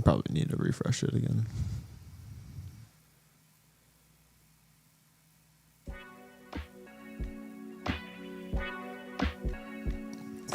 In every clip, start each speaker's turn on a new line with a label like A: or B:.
A: Probably need to refresh it again.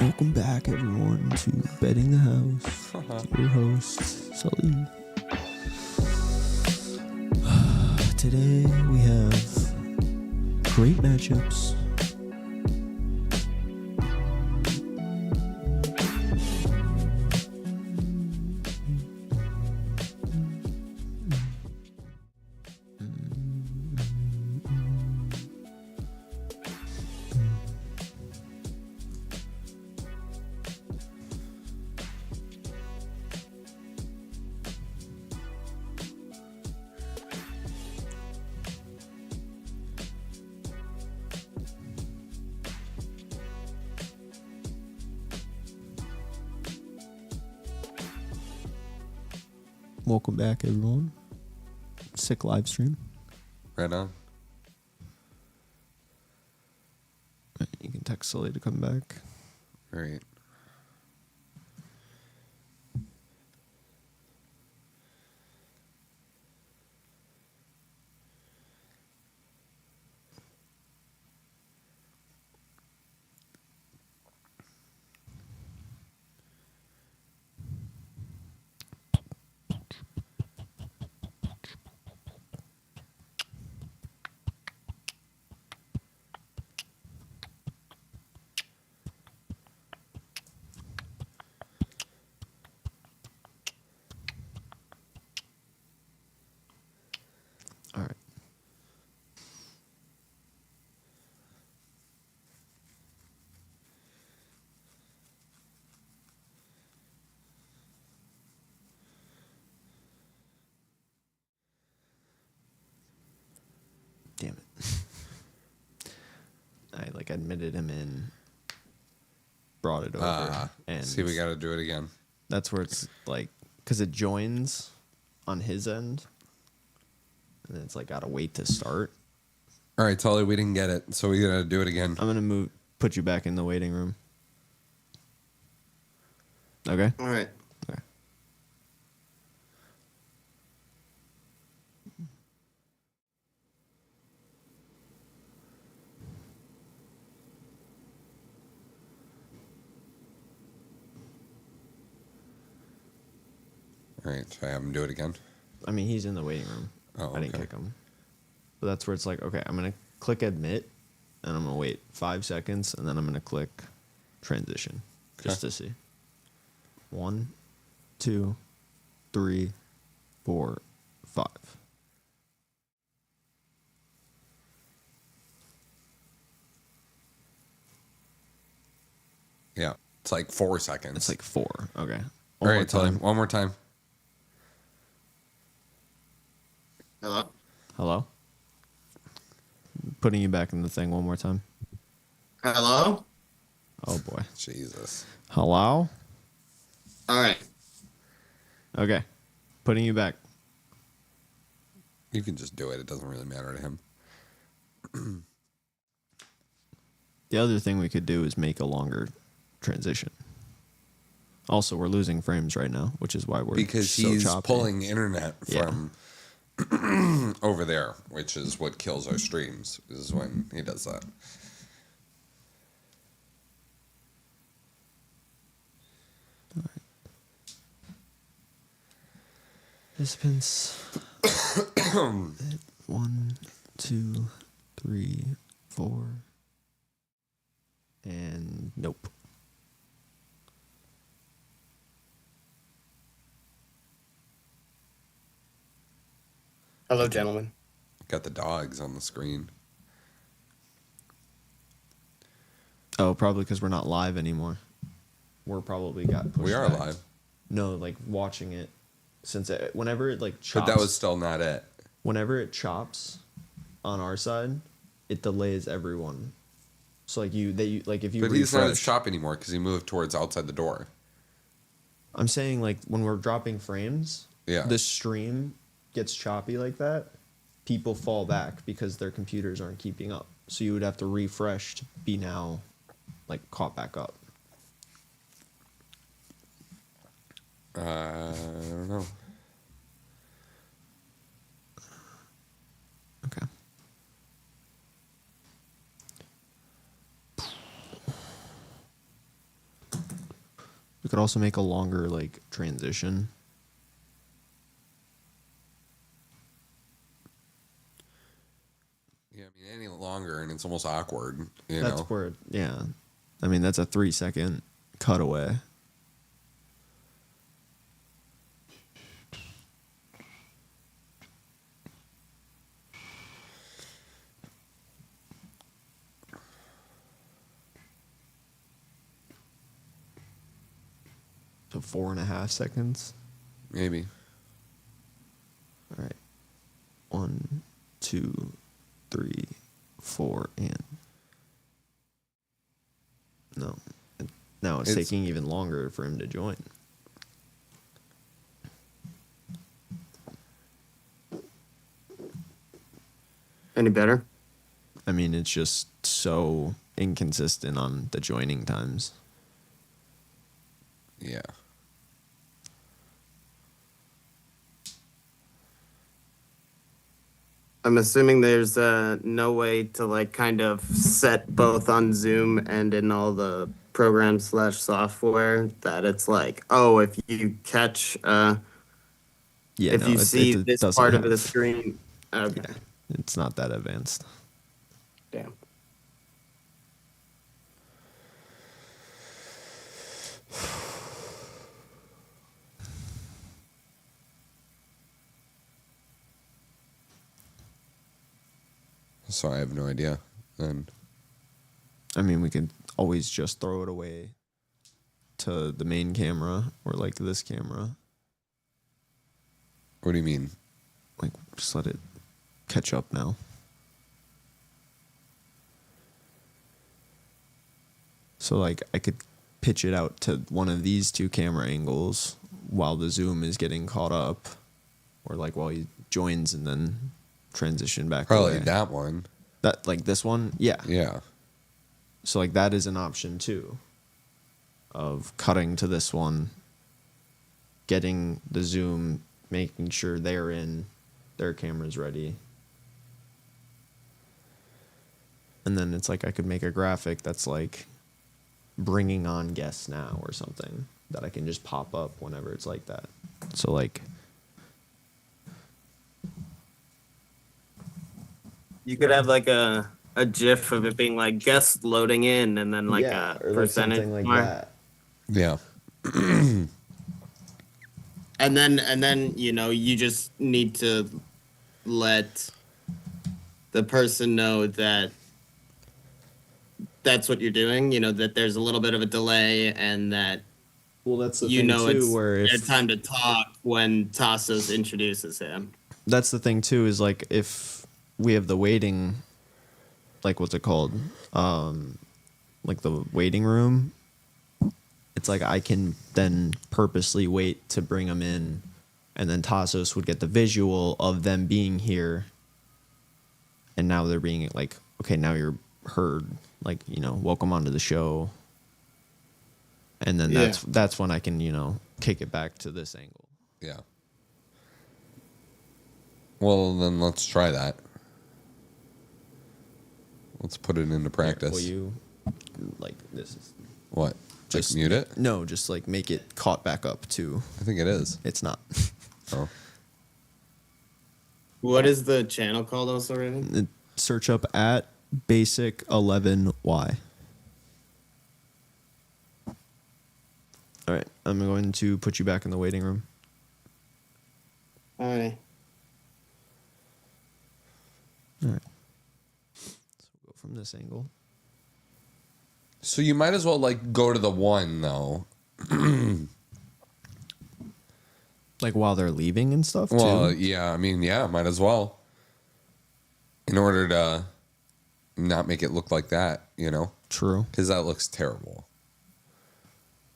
A: Welcome back, everyone, to Betting the House. Your host, Sully. Today we have great matchups. Welcome back, everyone. Sick live stream.
B: Right on.
A: You can text Sully to come back.
B: Right.
A: All right. Damn it. I admitted him in, brought it over, and
B: See, we got to do it again.
A: that's where it's because it joins on his end, and then it's gotta wait to start.
B: All right, Tully, we didn't get it, so we got to do it again.
A: I'm gonna put you back in the waiting room. Okay.
C: All right.
A: Okay.
B: All right, so I have him do it again.
A: I mean, he's in the waiting room.
B: Oh,
A: I didn't
B: okay.
A: kick him. But that's where it's okay, I'm going to click admit, and I'm going to wait 5 seconds, and then I'm going to click transition just to see. 1, 2, 3, 4, 5.
B: Yeah, it's 4 seconds.
A: It's 4. Okay.
B: All right, Tully, one more time.
C: Hello?
A: Hello? Putting you back in the thing one more time.
C: Hello?
A: Oh, boy.
B: Jesus.
A: Hello?
C: All right.
A: Okay. Putting you back.
B: You can just do it. It doesn't really matter to him.
A: The other thing we could do is make a longer transition. Also, we're losing frames right now, which is why we're
B: Because
A: so
B: he's
A: choppy.
B: pulling internet
A: Yeah.
B: from over there, which is what kills our streams, is when he does that.
A: Participants. 1, 2, 3, 4. And nope.
C: Hello, gentlemen.
B: Got the dogs on the screen.
A: Oh, probably because we're not live anymore. We're probably got pushed
B: We are
A: back.
B: live.
A: No, watching it. Since whenever it chops.
B: But that was still not it.
A: Whenever it chops on our side, it delays everyone. So if you
B: But
A: refresh,
B: he's not as choppy anymore because he moved towards outside the door.
A: I'm saying when we're dropping frames,
B: Yeah.
A: the stream gets choppy like that. People fall back because their computers aren't keeping up. So you would have to refresh to be now caught back up.
B: I don't know.
A: Okay. We could also make a longer like transition.
B: Yeah, I mean, any longer and it's almost awkward, you
A: That's
B: know?
A: where, yeah. I mean, that's a 3-second cutaway. So 4.5 seconds.
B: Maybe.
A: All right. 1, 2, 3, 4, and no. Now it's taking even longer for him to join.
C: Any better?
A: I mean, it's just so inconsistent on the joining times.
B: Yeah.
C: I'm assuming there's no way to like kind of set both on Zoom and in all the programs slash software that it's like, oh, if you catch,
A: Yeah,
C: if
A: no,
C: you see
A: it
C: this
A: doesn't
C: part of
A: have,
C: the screen, okay,
A: yeah, it's not that advanced.
C: damn.
B: So I have no idea. And
A: I mean, we could always just throw it away to the main camera or like this camera.
B: what do you mean?
A: Like, just let it catch up now. So, like, I could pitch it out to one of these two camera angles while the zoom is getting caught up, or like while he joins and then transition back
B: Probably
A: away.
B: that one.
A: That, like this one, yeah.
B: Yeah.
A: So, like, that is an option too, of cutting to this one, getting the zoom, making sure they're in, their camera's ready. And then it's like I could make a graphic that's like bringing on guests now or something that I can just pop up whenever it's like that. So, like,
C: You could have like a GIF of it being like guest loading in, and then like a
A: or like
C: percentage
A: something like
C: mark.
A: that.
B: Yeah.
C: And then you know you just need to let the person know that that's what you're doing. You know that there's a little bit of a delay, and that
A: Well, that's the
C: you
A: thing
C: know
A: too,
C: it's
A: where
C: their
A: if
C: time to talk when Tassos introduces him.
A: that's the thing too, is like if we have the waiting, like what's it called, like the waiting room, it's like I can then purposely wait to bring them in, and then Tassos would get the visual of them being here, and now they're being like, okay, now you're heard, like, you know, welcome onto the show. And then
C: Yeah.
A: that's when I can, you know, kick it back to this angle.
B: Yeah. Well, then let's try that. Let's put it into practice.
A: Will you, like, this is
B: What?
A: just
B: Just mute it?
A: No, just like make it caught back up to.
B: I think it is.
A: It's not.
B: Oh.
C: What is the channel called also, Raven?
A: Search up at basic 11Y. All right, I'm going to put you back in the waiting room.
C: All right.
A: All right. So we'll go from this angle.
B: So you might as well like go to the one though.
A: Like while they're leaving and stuff
B: Well,
A: too.
B: yeah, I mean, yeah, might as well. In order to not make it look like that, you know?
A: True.
B: Because that looks terrible.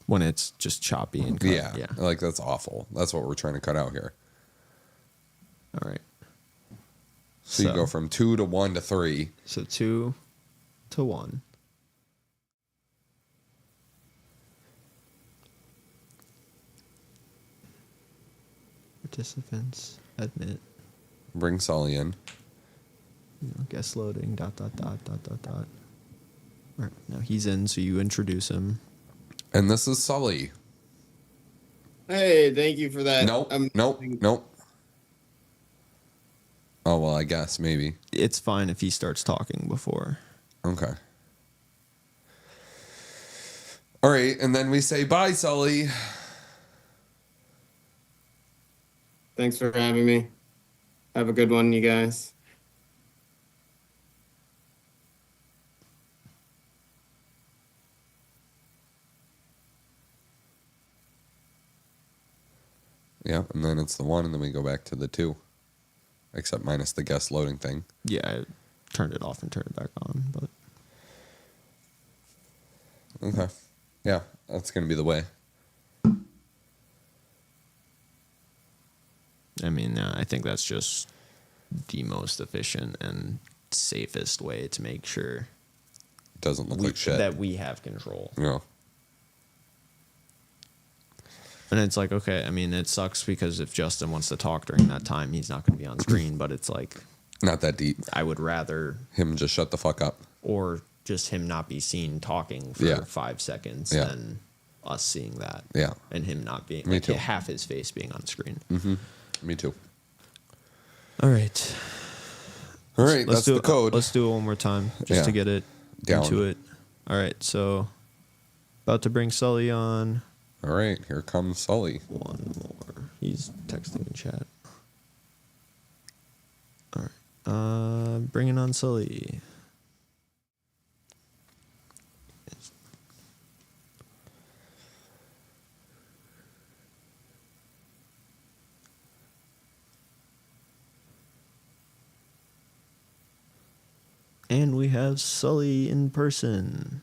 A: When it's just choppy and cut.
B: Yeah,
A: Yeah.
B: like that's awful. That's what we're trying to cut out here.
A: All right.
B: So you go from 2 to 1 to 3.
A: So 2 to 1. participants, admit,
B: Bring Sully in.
A: guest loading, ... All right, now he's in, so you introduce him.
B: And this is Sully.
C: Hey, thank you for that.
B: Nope. Oh, well, I guess, maybe.
A: It's fine if he starts talking before.
B: Okay. All right, and then we say, bye, Sully.
C: Thanks for having me. Have a good one, you guys.
B: Yeah, and then it's the 1, and then we go back to the 2. Except minus the guest loading thing.
A: Yeah, I turned it off and turned it back on, but...
B: Okay. Yeah, that's going to be the way.
A: I mean, I think that's just the most efficient and safest way to make sure
B: Doesn't look like shit.
A: that we have control.
B: Yeah.
A: And it's like, okay, I mean, it sucks because if Justin wants to talk during that time, he's not going to be on screen, but it's like,
B: Not that deep.
A: I would rather,
B: Him just shut the fuck up.
A: or just him not be seen talking for
B: Yeah.
A: 5 seconds
B: Yeah.
A: than us seeing that.
B: Yeah.
A: And him not being,
B: Me
A: like,
B: too.
A: half his face being on screen.
B: Me too.
A: All right.
B: All right,
A: Let's
B: that's the code.
A: Let's do it one more time just
B: Yeah.
A: to get it
B: Down.
A: into it. All right, so about to bring Sully on.
B: All right, here comes Sully.
A: One more. He's texting in chat. All right. Bringing on Sully. And we have Sully in person.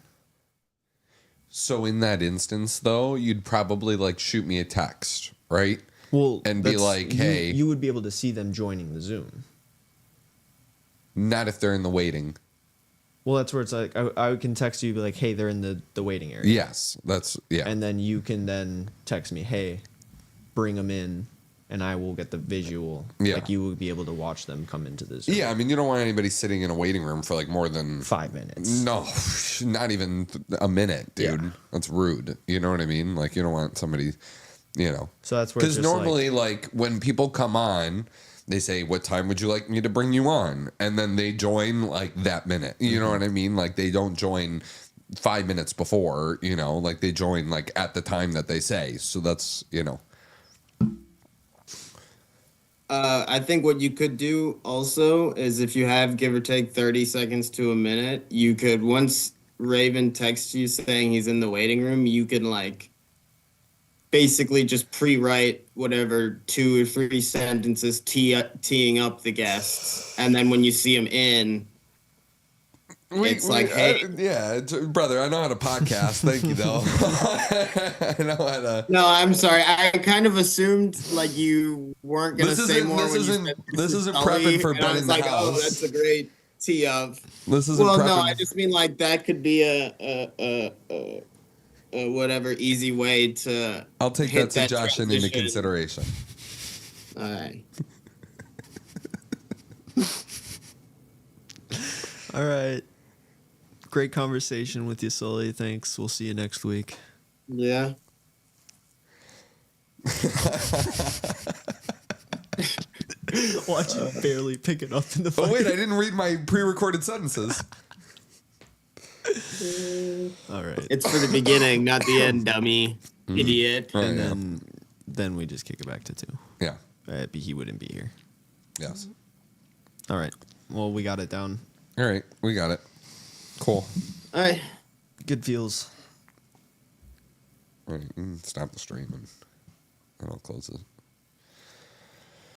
B: So in that instance, though, you'd probably like shoot me a text, right?
A: Well,
B: And be like, hey.
A: you would be able to see them joining the Zoom.
B: Not if they're in the waiting.
A: Well, that's where it's like, I can text you, be like, hey, they're in the waiting area.
B: Yes, that's, yeah.
A: And then you can then text me, hey, bring them in, and I will get the visual.
B: Yeah.
A: Like, you would be able to watch them come into the Zoom.
B: Yeah, I mean, you don't want anybody sitting in a waiting room for like more than
A: 5 minutes.
B: No, not even a minute, dude.
A: Yeah.
B: That's rude. You know what I mean? Like, you don't want somebody, you know.
A: So that's where it's
B: Because
A: just
B: normally, like, when people come on, they say, what time would you like me to bring you on? And then they join, like, that minute. You know what I mean? Like, they don't join 5 minutes before, you know. Like, they join, like, at the time that they say. So that's, you know.
C: I think what you could do also is if you have give or take 30 seconds to a minute, you could, once Raven texts you saying he's in the waiting room, you can like basically just pre-write whatever 2 or 3 sentences teeing up the guests. And then when you see him in, it's like, hey.
B: Brother, I know how to podcast. Thank you, though. I know how to.
C: No, I'm sorry. I kind of assumed like you weren't gonna say more.
B: This isn't
C: Sully,
B: prepping for
C: and I was
B: Ben in the
C: like,
B: house.
C: oh, that's a great tee up.
B: This isn't
C: Well,
B: prepping.
C: no, I just mean like that could be a whatever easy way to.
B: I'll take
C: hit
B: that suggestion into
C: transition.
B: consideration.
C: All right.
A: All right. Great conversation with you, Sully. Thanks. We'll see you next week.
C: Yeah.
A: Watch you barely pick it up in the
B: Oh, wait, I didn't read my pre-recorded sentences.
A: All right.
C: It's for the beginning, not the end, dummy. Idiot.
B: Oh,
A: And
B: yeah.
A: then we just kick it back to 2.
B: Yeah.
A: He wouldn't be here.
B: Yes.
A: All right. Well, we got it down.
B: All right, we got it. Cool.
C: All right.
A: Good feels.
B: All right, stop the stream and I'll close it.